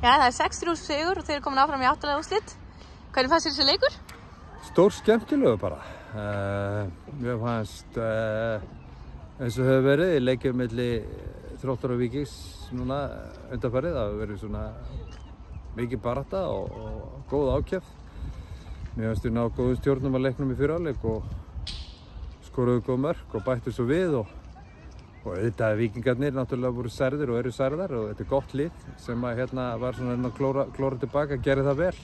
Já, það 6-3 sigur og þeir eru komin áfram í 8. úrslit. Hvernig fannst þér þessi leikur? Stór skemmtilegu bara. Mér fannst eins og hefur verið í leikjum milli Þróttar og Víkings núna undanfarið. Það hefur verið svona mikið barátta og góð ákefð. Mér fannst við ná góðum stjórnum að leiknum í fyrri hálfleik og skoruðu góð mörk og bættu svo við og auðvitað Víkingarnir náttúrulega voru særðir og eru særðar og þetta er gott lið sem að var svona að klóra tilbaka, gerði það vel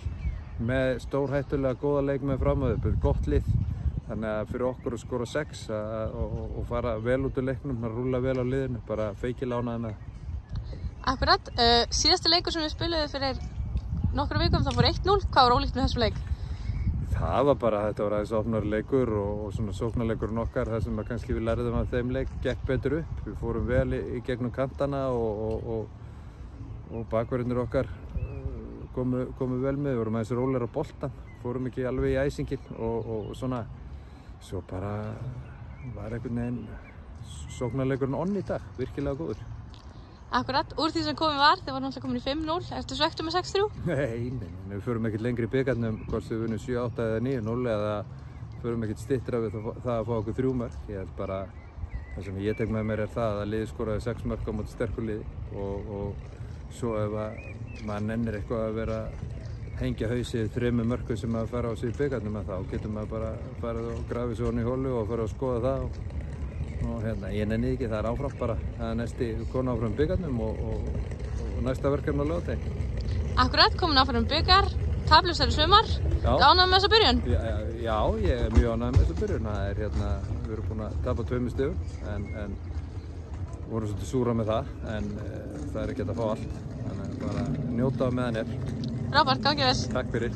með stórhættulega góða leikmenn framöðu, þetta er gott lið þannig að fyrir okkur að skora 6 og fara vel út úr leiknum, að rúlla vel á liðinu, bara feikilega ánægður með það. Akkurat, síðasti leikur sem við spiluðum fyrir nokkrum vikum þá fór 1-0, hvað var ólíkt með þessum leik? Það var bara, þetta var aðeins opnari leikur og svona sóknarleikurinn okkar, það sem kannski við lærðum að þeim leik gekk betur upp. Við fórum vel í gegnum kantana og bakverðinir okkar komu vel með, við vorum aðeins rólegir á boltann, fórum ekki alveg í æsinginn og svona, svo bara var einhvern veginn sóknarleikurinn onn í dag, virkilega góður. Akkurat, úr því sem komið var, þið voru náttúrulega komin í 5-0, ertu svekktur með 6-3? Nei, við förum ekkert lengri í bikarnum hvort við vunnum 7-8 eða 9-0 eða förum ekkert styttra við það að fá okkur 3 mörk. Ég held bara, það sem ég tek með mér er það að liðið skoraði 6 mörk á móti sterku liði og svo ef maður nennir eitthvað að vera hengja hausið 3 mörkum sem að fara á sig í bikarnum þá getur maður bara farið og grafið svo hann í holu og fara að skoða það og ég nenni ekki, það er áfram bara það er næsti konu áfram bikarnum og næsta verkefni á laugardaginn. Akkurat, komin áfram bikar, taplausar í sumar. Ertu ánægður með þessa byrjun? Já, ég er mjög ánægður með þessa byrjun. Það er við erum búin að tapa 2 stigum en vorum svolítið súra með það en það er ekki að fá allt. Þannig bara njóta á meðan er. Frábært, gangi vel. Takk fyrir.